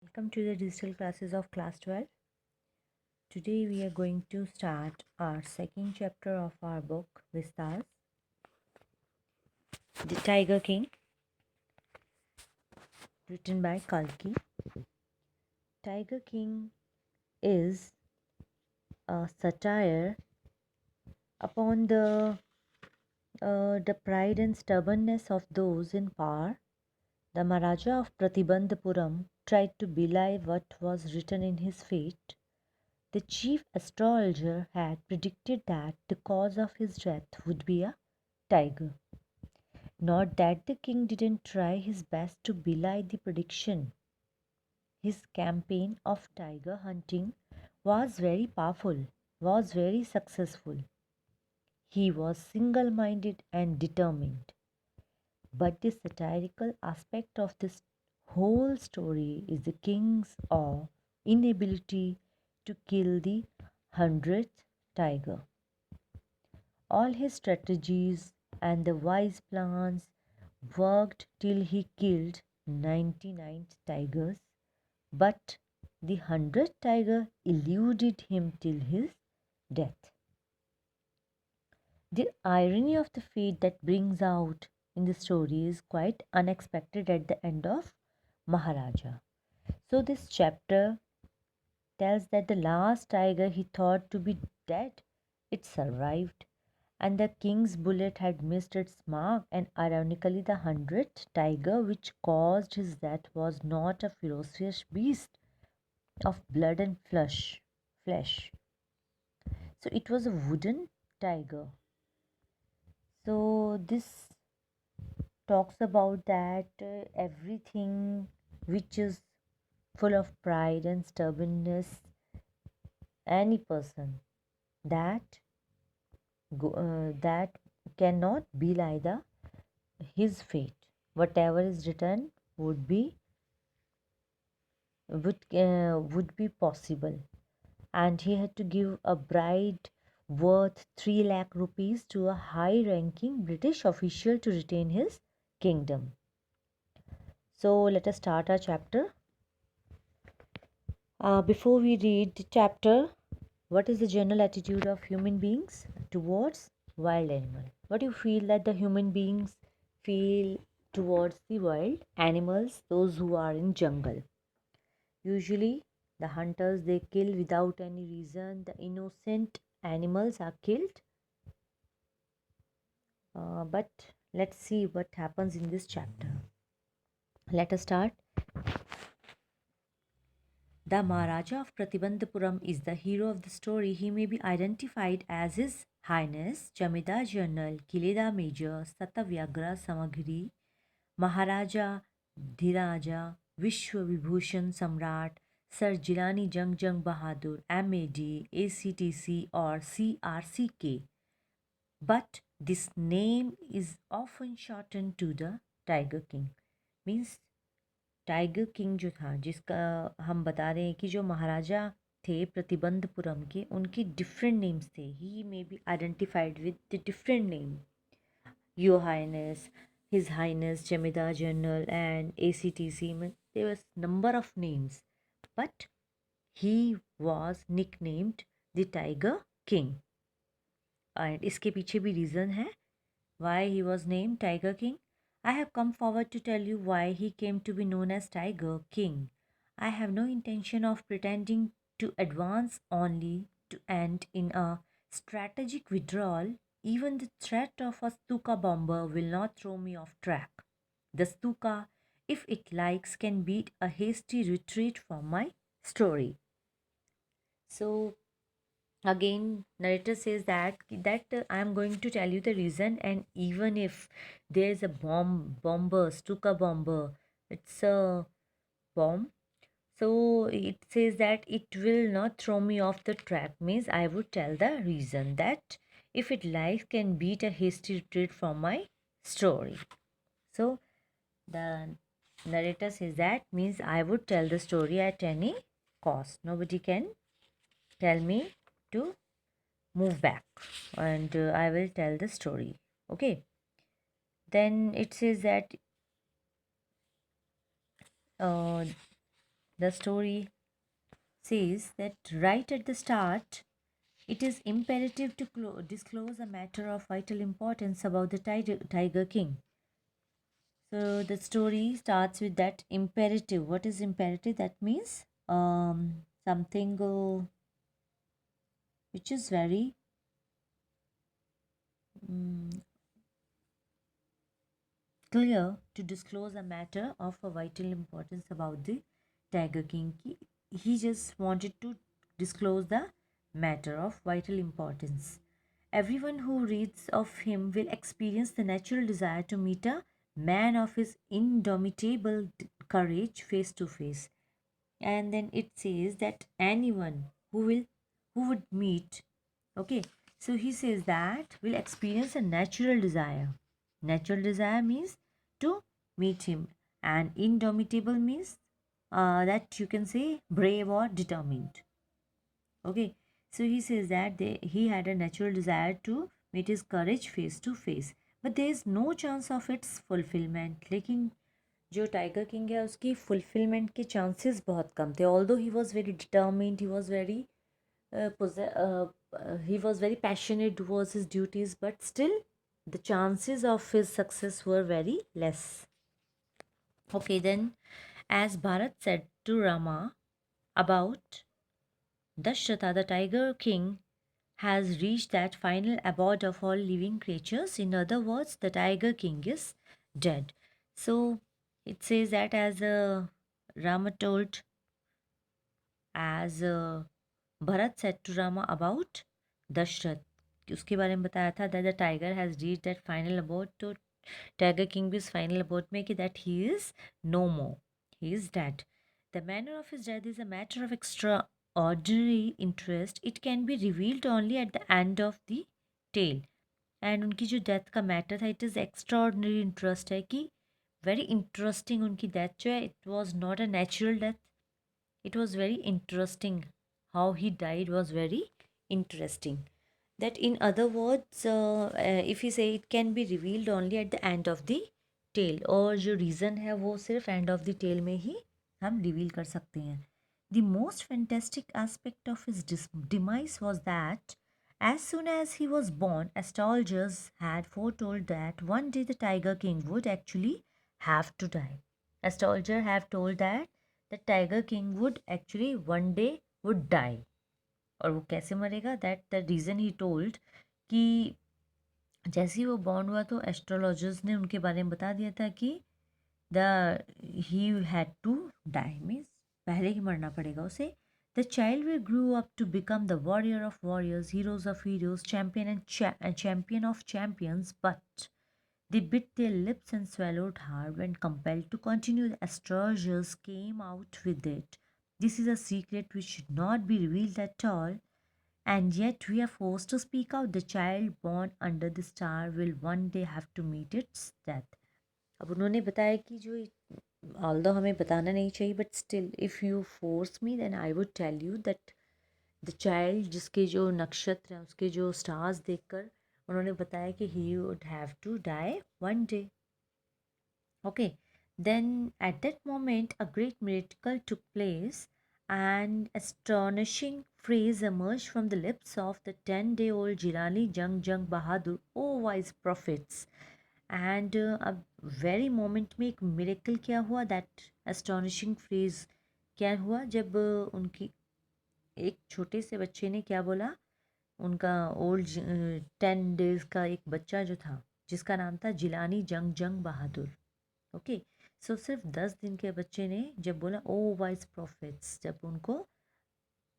Welcome to the digital classes of class 12. Today we are going to start our second chapter of our book Vistas, The Tiger King, written by Kalki. Tiger King is a satire upon the pride and stubbornness of those in power. The Maharaja of Pratibandhapuram tried to belie what was written in his fate. The chief astrologer had predicted that the cause of his death would be a tiger. Not that the king didn't try his best to belie the prediction. His campaign of tiger hunting was very powerful, was very successful. He was single minded and determined. But the satirical aspect of this whole story is the king's inability to kill the 100th tiger. All his strategies and the wise plans worked till he killed 99 tigers, but the 100th tiger eluded him till his death. The irony of the fate that brings out in the story is quite unexpected at the end of Maharaja. So, this chapter tells that the last tiger he thought to be dead, it survived, and the king's bullet had missed its mark, and ironically the 100th tiger which caused his death was not a ferocious beast of blood and flesh. So it was a wooden tiger. So this talks about that everything which is full of pride and stubbornness, any person that that cannot belie the his fate. Whatever is written would be would be possible, and he had to give a bride worth 3 lakh rupees to a high ranking British official to retain his kingdom. So let us start our chapter. Before we read the chapter, what is the general attitude of human beings towards wild animal? What do you feel that the human beings feel towards the wild animals, those who are in jungle? Usually the hunters, they kill without any reason. The innocent animals are killed. But let's see what happens in this chapter. Let us start. The Maharaja of Pratibandhapuram is the hero of the story. He may be identified as His Highness Jamidar General Kileda Major Satavyagra Samagri Maharaja Dhiraja Vishwa Vibhushan Samrat Sir Jilani Jung Jung Bahadur MAD ACTC or CRCK. But this name is often shortened to the Tiger King. Means tiger king जो था, जिसका हम बता रहे हैं कि जो महाराजा थे प्रतिबंधपुरम के, उनके डिफरेंट नेम्स थे. He may be identified with the different name, your highness, his highness, zamindar general and ACTC में there was number of names, but he was nicknamed the tiger king. And इसके पीछे भी रीज़न है why he was named tiger king. I have come forward to tell you why he came to be known as Tiger King. I have no intention of pretending to advance, only to end in a strategic withdrawal. Even the threat of a Stuka bomber will not throw me off track. The Stuka, if it likes, can beat a hasty retreat from my story. So again narrator says that I am going to tell you the reason, and even if there is a bomber, Stuka bomber, it's a bomb, so it says that it will not throw me off the track, means I would tell the reason that if it likes can beat a hasty retreat from my story. So the narrator says that means I would tell the story at any cost. Nobody can tell me to move back, and I will tell the story. Okay. Then it says that uh, the story says that right at the start, it is imperative to disclose a matter of vital importance about the Tiger King. So the story starts with that imperative. What is imperative? That means something which is very mm, clear to disclose a matter of a vital importance about the Tiger King. He just wanted to disclose the matter of vital importance. Everyone who reads of him will experience the natural desire to meet a man of his indomitable courage face to face. And then it says that anyone who would meet, okay, so he says that will experience a natural desire. Natural desire means to meet him, and indomitable means that you can say brave or determined. Okay, so he says that he had a natural desire to meet his courage face to face, but there is no chance of its fulfillment. लेकिन जो tiger king है उसकी fulfilment के chances बहुत कम थे. Although he was very determined, he was very passionate towards his duties, but still the chances of his success were very less. Okay, then as Bharat said to Rama about Dashrata, the tiger king has reached that final abode of all living creatures. In other words, the tiger king is dead. So it says that as Rama told, as Bharat said to Rama about Dashrath, उसके बारे में बताया था that the tiger has reached that final abode. तो tiger king भी इस final abode में कि that he is no more, he is dead. The manner of his death is a matter of extraordinary interest. It can be revealed only at the end of the tale. And उनकी जो death का matter था, it is extraordinary interest है कि very interesting उनकी death जो है, it was not a natural death, it was very interesting. How he died was very interesting. That, in other words, if you say it can be revealed only at the end of the tale, और जो reason है वो सिर्फ end of the tale में ही हम reveal कर सकते हैं. The most fantastic aspect of his demise was that as soon as he was born, astrologers had foretold that one day the Tiger King would actually have to die. Astrologers have told that the Tiger King would actually one day would die. और वो कैसे मरेगा? That the reason he told कि जैसे ही वो born हुआ तो astrologers ने उनके बारे में बता दिया था कि the he had to die, means पहले ही मरना पड़ेगा उसे. The child will grow up to become the warrior of warriors, heroes of heroes, champion and champion of champions, but they bit their lips and swallowed hard when compelled to continue. The astrologers came out with it. This is a secret which should not be revealed at all, and yet we are forced to speak out. The child born under the star will one day have to meet its death. अब उन्होंने बताया कि जो although हमें बताना नहीं चाहिए, but still if you force me then I would tell you that the child, जिसके जो नक्षत्र हैं उसके जो स्टार्स देखकर उन्होंने बताया कि he would have to die one day. Okay, then at that moment a great miracle took place. An astonishing phrase emerged from the lips of the 10-day-old Jirani Jung Bahadur, oh wise prophets. And a very moment में एक miracle क्या हुआ, that astonishing phrase क्या हुआ जब उनकी एक छोटे से बच्चे ने क्या बोला, उनका ओल्ड 10 डेज का एक बच्चा जो था जिसका नाम था जिलानी जंग बहादुर. ओके, सो सिर्फ 10 दिन के बच्चे ने जब बोला ओ वाइज प्रॉफिट्स, जब उनको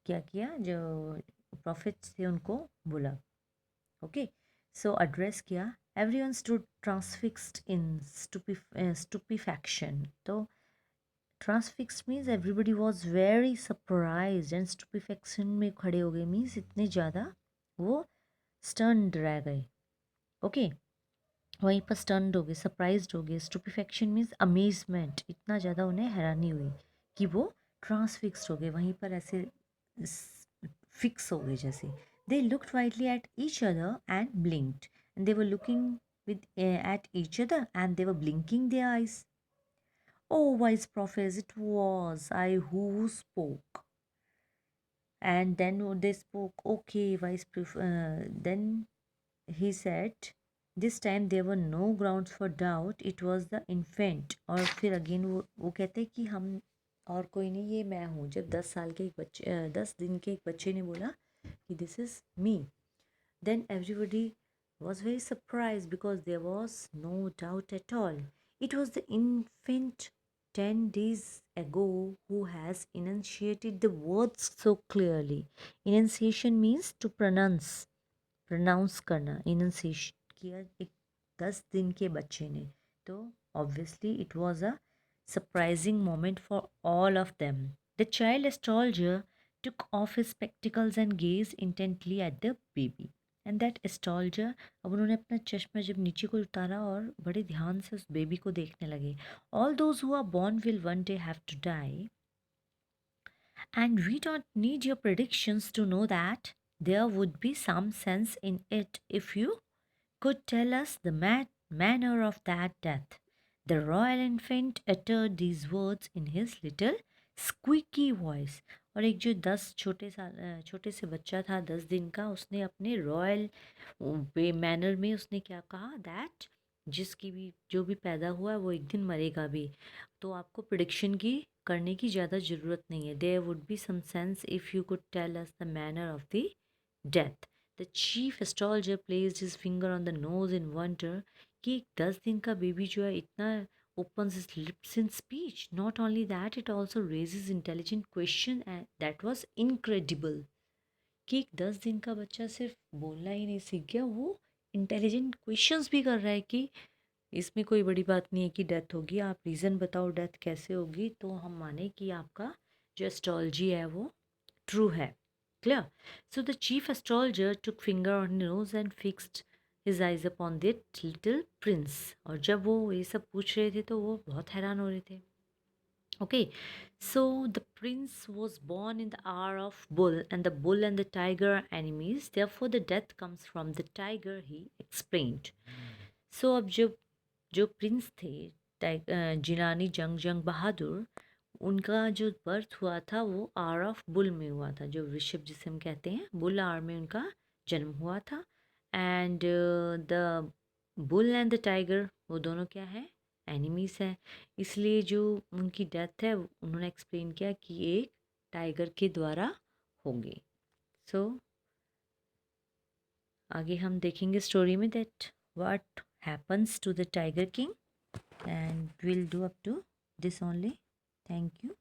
क्या किया, जो प्रॉफिट्स थे उनको बोला. ओके, सो एड्रेस किया. Everyone stood transfixed in stupefaction. तो transfix means everybody was very surprise and stupefaction में खड़े हो गए, मीन्स इतने ज़्यादा वो स्टन्ड रह गए. ओके, वहीं पर स्टन्ड हो गए, सरप्राइज्ड हो गए. स्टुपिफेक्शन मीन्स अमेजमेंट, इतना ज़्यादा उन्हें हैरानी हुई कि वो ट्रांसफिक्स्ड हो गए, वहीं पर ऐसे फिक्स हो गए जैसे. They looked widely at each other and ब्लिंक्ड, and they were looking with at each other and they were blinking their eyes. Oh, wise prophet, it was I who spoke. And then they spoke, okay, then he said, this time there were no grounds for doubt, it was the infant. और फिर again वो कहते हैं कि हम और कोई नहीं, ये मैं हूँ। जब 10 साल के एक बच्चे 10 दिन के एक बच्चे ने बोला कि this is me, then everybody was very surprised because there was no doubt at all. It was the infant 10 days ago who has enunciated the words so clearly. Enunciation means to pronounce करना, enunciation किया एक 10 दिन के बच्चे ने। तो obviously it was a surprising moment for all of them. The child astrologer took off his spectacles and gazed intently at the baby. And that astrologer, अब उन्होंने अपना चश्मा जब नीचे को उतारा और बड़े ध्यान से उस बेबी को देखने लगे. All those who are born will one day have to die, and we don't need your predictions to know that there would be some sense in it if you could tell us the manner of that death. The royal infant uttered these words in his little squeaky voice. और एक जो 10 छोटे से बच्चा था 10 दिन का, उसने अपने रॉयल वे मैनर में उसने क्या कहा, दैट जिसकी भी जो भी पैदा हुआ है वो एक दिन मरेगा भी. तो आपको प्रिडिक्शन की करने की ज़्यादा ज़रूरत नहीं है. There would be some sense if you could tell us the manner of the death. The chief astrologer placed his finger on the nose in wonder कि एक 10 दिन का बेबी जो है इतना opens his lips in speech. Not only that, it also raises intelligent question, and that was incredible. कि एक 10 दिन का बच्चा सिर्फ बोलना ही नहीं सीख गया, वो इंटेलिजेंट क्वेश्चंस भी कर रहा है कि इसमें कोई बड़ी बात नहीं है कि डेथ होगी, आप रीज़न बताओ डेथ कैसे होगी, तो हम माने कि आपका जो एस्ट्रोलॉजी है वो ट्रू है. Clear. So the chief astrologer took finger on nose and fixed his eyes upon that little prince. और जब वो ये सब पूछ रहे थे तो वो बहुत हैरान हो रहे थे. Okay, so the prince was born in the hour of bull, and the bull and the tiger are enemies. Therefore, the death comes from the tiger, he explained. So अब जो प्रिंस थे जिलानी जंग जंग बहादुर, उनका जो बर्थ हुआ था वो आर ऑफ बुल में हुआ था, जो ऋषभ जिसे हम कहते हैं, बुल आर में उनका जन्म हुआ था. And the bull and the tiger वो दोनों क्या है, एनिमीज हैं. इसलिए जो उनकी डेथ है उन्होंने एक्सप्लेन किया कि एक टाइगर के द्वारा होगी. सो आगे हम देखेंगे स्टोरी में that what happens to the tiger king, and we'll do up to this only. Thank you.